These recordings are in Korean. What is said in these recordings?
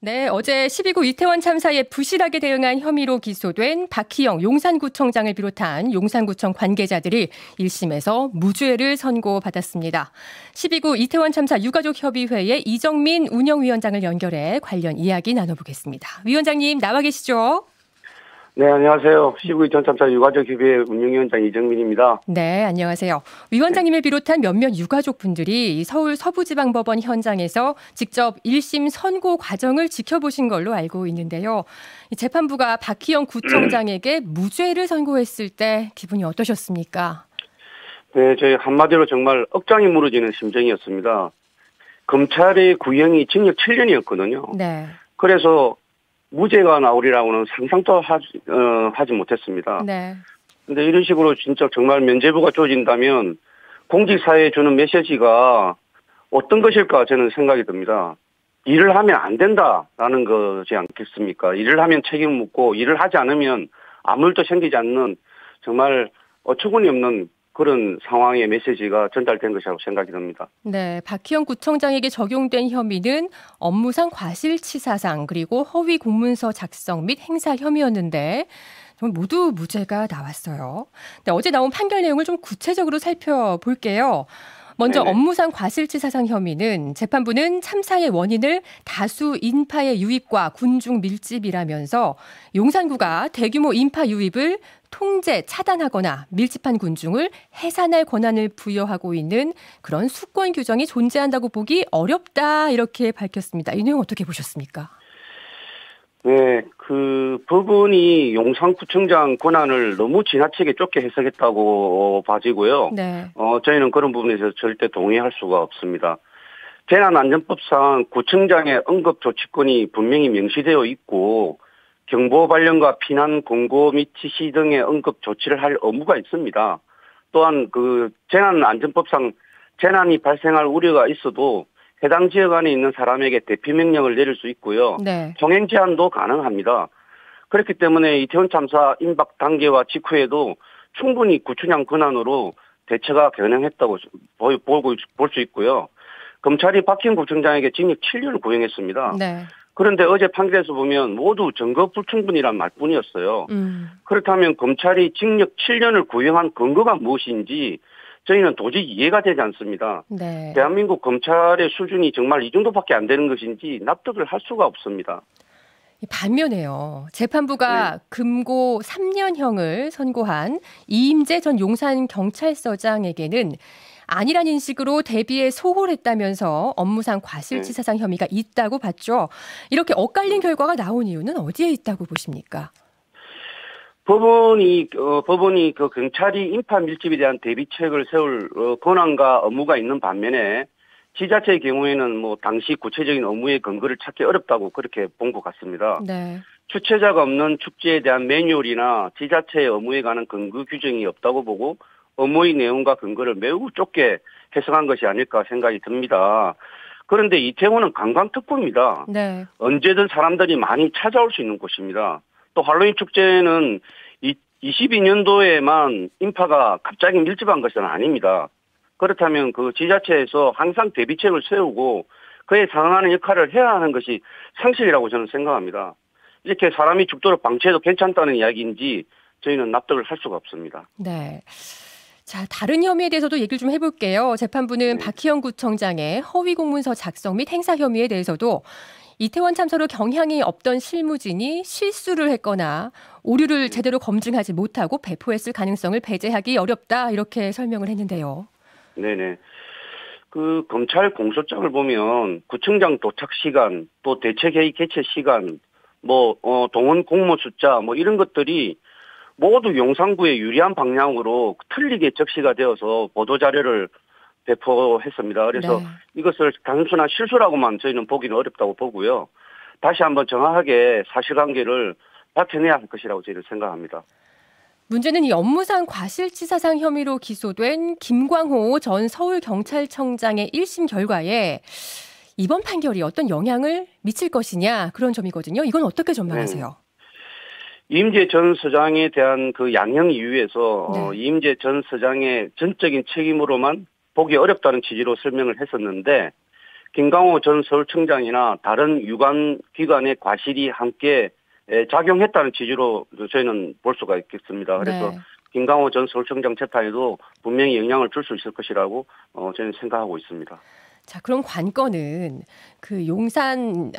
네, 어제 12구 이태원 참사에 부실하게 대응한 혐의로 기소된 박희영 용산구청장을 비롯한 용산구청 관계자들이 1심에서 무죄를 선고받았습니다. 12구 이태원 참사 유가족협의회의 이정민 운영위원장을 연결해 관련 이야기 나눠보겠습니다. 위원장님 나와 계시죠? 네, 안녕하세요. 12구 이태원 참사 유가족협의회 운영위원장 이정민입니다. 네, 안녕하세요. 위원장님을 비롯한 몇몇 유가족분들이 서울 서부지방법원 현장에서 직접 1심 선고 과정을 지켜보신 걸로 알고 있는데요. 재판부가 박희영 구청장에게 무죄를 선고했을 때 기분이 어떠셨습니까? 네, 저희 한마디로 정말 억장이 무너지는 심정이었습니다. 검찰의 구형이 징역 7년이었거든요. 네. 그래서 무죄가 나오리라고는 상상도 하지 못했습니다. 네. 근데 이런 식으로 진짜 정말 면죄부가 주어진다면 공직사회에 주는 메시지가 어떤 것일까 저는 생각이 듭니다. 일을 하면 안 된다라는 거지 않겠습니까? 일을 하면 책임을 묻고 일을 하지 않으면 아무 일도 생기지 않는 정말 어처구니 없는 그런 상황의 메시지가 전달된 것이라고 생각이 듭니다. 네, 박희영 구청장에게 적용된 혐의는 업무상 과실치사상 그리고 허위 공문서 작성 및 행사 혐의였는데 모두 무죄가 나왔어요. 네, 어제 나온 판결 내용을 좀 구체적으로 살펴볼게요. 먼저 네네. 업무상 과실치사상 혐의는 재판부는 참사의 원인을 다수 인파의 유입과 군중 밀집이라면서 용산구가 대규모 인파 유입을 통제, 차단하거나 밀집한 군중을 해산할 권한을 부여하고 있는 그런 수권 규정이 존재한다고 보기 어렵다 이렇게 밝혔습니다. 이 내용 어떻게 보셨습니까? 네, 법원이 용산구청장 권한을 너무 지나치게 좁게 해석했다고 봐지고요. 네. 저희는 그런 부분에서 절대 동의할 수가 없습니다. 재난안전법상 구청장의 응급조치권이 분명히 명시되어 있고 경보 발령과 피난 공고 및 지시 등의 응급 조치를 할 의무가 있습니다. 또한 재난안전법상 재난이 발생할 우려가 있어도 해당 지역 안에 있는 사람에게 대피 명령을 내릴 수 있고요. 네. 통행 제한도 가능합니다. 그렇기 때문에 이태원 참사 임박 단계와 직후에도 충분히 구청장 권한으로 대처가 가능했다고 볼 수 있고요. 검찰이 박희영 구청장에게 징역 7년을 구형했습니다. 네. 그런데 어제 판결에서 보면 모두 증거 불충분이란 말뿐이었어요. 그렇다면 검찰이 징역 7년을 구형한 근거가 무엇인지 저희는 도저히 이해가 되지 않습니다. 네. 대한민국 검찰의 수준이 정말 이 정도밖에 안 되는 것인지 납득을 할 수가 없습니다. 반면에요. 재판부가 금고 3년형을 선고한 이임재 전 용산경찰서장에게는 아니란 인식으로 대비에 소홀했다면서 업무상 과실치사상 혐의가 있다고 봤죠. 이렇게 엇갈린 결과가 나온 이유는 어디에 있다고 보십니까? 법원이 경찰이 인파 밀집에 대한 대비책을 세울 권한과 의무가 있는 반면에 지자체의 경우에는 당시 구체적인 의무의 근거를 찾기 어렵다고 그렇게 본 것 같습니다. 네. 주최자가 없는 축제에 대한 매뉴얼이나 지자체의 의무에 관한 근거 규정이 없다고 보고 의무의 내용과 근거를 매우 좁게 해석한 것이 아닐까 생각이 듭니다. 그런데 이태원은 관광특구입니다. 네. 언제든 사람들이 많이 찾아올 수 있는 곳입니다. 또 할로윈 축제는 22년도에만 인파가 갑자기 밀집한 것은 아닙니다. 그렇다면 지자체에서 항상 대비책을 세우고 그에 상응하는 역할을 해야 하는 것이 상식이라고 저는 생각합니다. 이렇게 사람이 죽도록 방치해도 괜찮다는 이야기인지 저희는 납득을 할 수가 없습니다. 네. 자, 다른 혐의에 대해서도 얘기를 좀 해볼게요. 재판부는 박희영 구청장의 허위 공문서 작성 및 행사 혐의에 대해서도 이태원 참사로 경향이 없던 실무진이 실수를 했거나 오류를 제대로 검증하지 못하고 배포했을 가능성을 배제하기 어렵다 이렇게 설명을 했는데요. 네네. 검찰 공소장을 보면 구청장 도착 시간, 또 대책회의 개최 시간, 동원 공모 숫자, 이런 것들이 모두 용산구에 유리한 방향으로 틀리게 적시가 되어서 보도자료를 배포했습니다. 그래서 네. 이것을 단순한 실수라고만 저희는 보기는 어렵다고 보고요. 다시 한번 정확하게 사실관계를 밝혀내야 할 것이라고 저희는 생각합니다. 문제는 이 업무상 과실치사상 혐의로 기소된 김광호 전 서울경찰청장의 1심 결과에 이번 판결이 어떤 영향을 미칠 것이냐 그런 점이거든요. 이건 어떻게 전망하세요? 이임재 전 서장에 대한 양형 이유에서 네. 이임재 전 서장의 전적인 책임으로만 보기 어렵다는 취지로 설명을 했었는데 김강호 전 서울청장이나 다른 유관 기관의 과실이 함께 작용했다는 취지로 저희는 볼 수가 있겠습니다. 그래서 네. 김강호 전 서울청장 재판에도 분명히 영향을 줄 수 있을 것이라고 저는 생각하고 있습니다. 자, 그럼 관건은 그 용산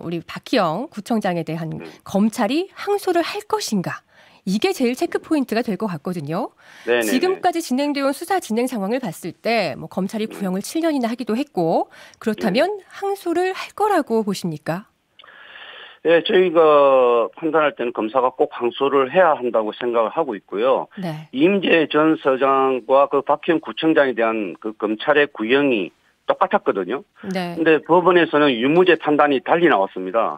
우리 박희영 구청장에 대한 검찰이 항소를 할 것인가? 이게 제일 체크 포인트가 될 것 같거든요. 네네네. 지금까지 진행되어 온 수사 진행 상황을 봤을 때 뭐 검찰이 구형을 7년이나 하기도 했고 그렇다면 항소를 할 거라고 보십니까? 네, 저희가 판단할 때는 검사가 꼭 항소를 해야 한다고 생각을 하고 있고요. 네. 이임재 전 서장과 그 박희영 구청장에 대한 그 검찰의 구형이 똑같았거든요. 네. 근데 법원에서는 유무죄 판단이 달리 나왔습니다.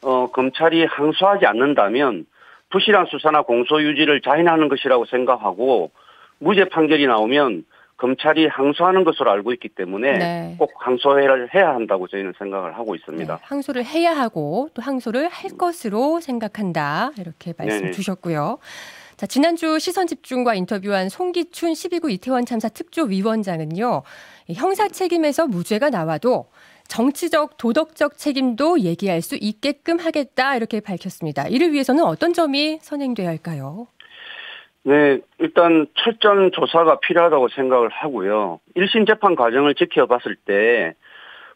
검찰이 항소하지 않는다면 부실한 수사나 공소 유지를 자인하는 것이라고 생각하고 무죄 판결이 나오면 검찰이 항소하는 것으로 알고 있기 때문에 네. 꼭 항소를 해야 한다고 저희는 생각을 하고 있습니다. 네, 항소를 해야 하고 또 항소를 할 것으로 생각한다. 이렇게 말씀 네네. 주셨고요. 자, 지난주 시선집중과 인터뷰한 송기춘 12구 이태원 참사 특조위원장은요. 형사 책임에서 무죄가 나와도 정치적, 도덕적 책임도 얘기할 수 있게끔 하겠다. 이렇게 밝혔습니다. 이를 위해서는 어떤 점이 선행돼야 할까요? 네, 일단 철저한 조사가 필요하다고 생각을 하고요. 1심 재판 과정을 지켜봤을 때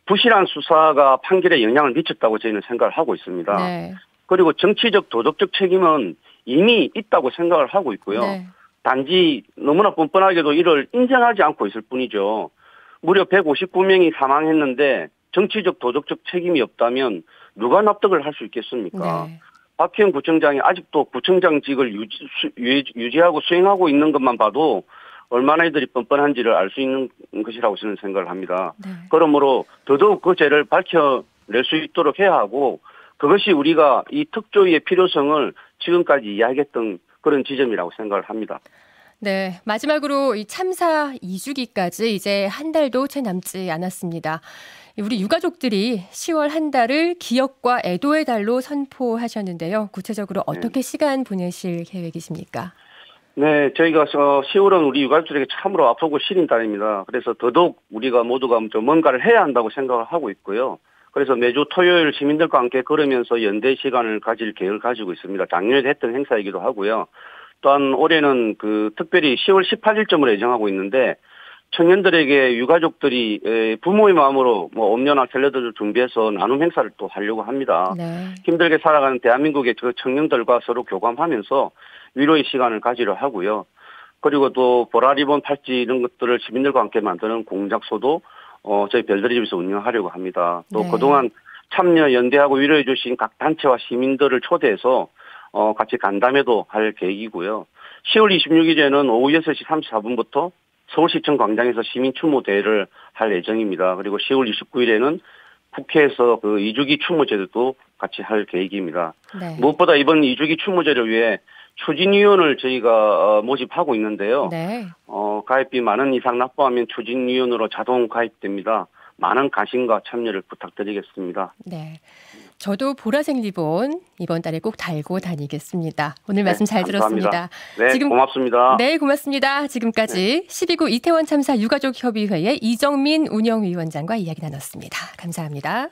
부실한 수사가 판결에 영향을 미쳤다고 저희는 생각을 하고 있습니다. 네. 그리고 정치적, 도덕적 책임은 이미 있다고 생각을 하고 있고요. 네. 단지 너무나 뻔뻔하게도 이를 인정하지 않고 있을 뿐이죠. 무려 159명이 사망했는데 정치적, 도덕적 책임이 없다면 누가 납득을 할 수 있겠습니까? 네. 박희영 구청장이 아직도 구청장직을 유지하고 수행하고 있는 것만 봐도 얼마나 이들이 뻔뻔한지를 알 수 있는 것이라고 저는 생각을 합니다. 네. 그러므로 더더욱 그 죄를 밝혀낼 수 있도록 해야 하고 그것이 우리가 이 특조위의 필요성을 지금까지 이야기했던 그런 지점이라고 생각을 합니다. 네, 마지막으로 이 참사 2주기까지 이제 한 달도 채 남지 않았습니다. 우리 유가족들이 10월 한 달을 기억과 애도의 달로 선포하셨는데요. 구체적으로 어떻게 시간 보내실 계획이십니까? 네, 저희가 10월은 우리 유가족들에게 참으로 아프고 시린 달입니다. 그래서 더더욱 우리가 모두가 좀 뭔가를 해야 한다고 생각을 하고 있고요. 그래서 매주 토요일 시민들과 함께 걸으면서 연대 시간을 가질 계획을 가지고 있습니다. 작년에도 했던 행사이기도 하고요. 또한 올해는 특별히 10월 18일쯤으로 예정하고 있는데 청년들에게 유가족들이 부모의 마음으로 음료나 샐러드를 준비해서 나눔 행사를 또 하려고 합니다. 네. 힘들게 살아가는 대한민국의 그 청년들과 서로 교감하면서 위로의 시간을 가지려 하고요. 그리고 또 보라리본 팔찌 이런 것들을 시민들과 함께 만드는 공작소도 저희 별들이 집에서 운영하려고 합니다. 또 네. 그동안 참여 연대하고 위로해 주신 각 단체와 시민들을 초대해서 같이 간담회도 할 계획이고요. 10월 26일에는 오후 6시 34분부터 서울시청 광장에서 시민 추모 대회를 할 예정입니다. 그리고 10월 29일에는 국회에서 2주기 추모제도 같이 할 계획입니다. 네. 무엇보다 이번 2주기 추모제를 위해 추진위원을 저희가 모집하고 있는데요. 네. 가입비 만원 이상 납부하면 추진위원으로 자동 가입됩니다. 많은 관심과 참여를 부탁드리겠습니다. 네. 저도 보라색 리본 이번 달에 꼭 달고 다니겠습니다. 오늘 말씀 잘 감사합니다. 들었습니다. 네, 고맙습니다. 네, 고맙습니다. 지금까지 12구 이태원 참사 유가족협의회의 이정민 운영위원장과 이야기 나눴습니다. 감사합니다.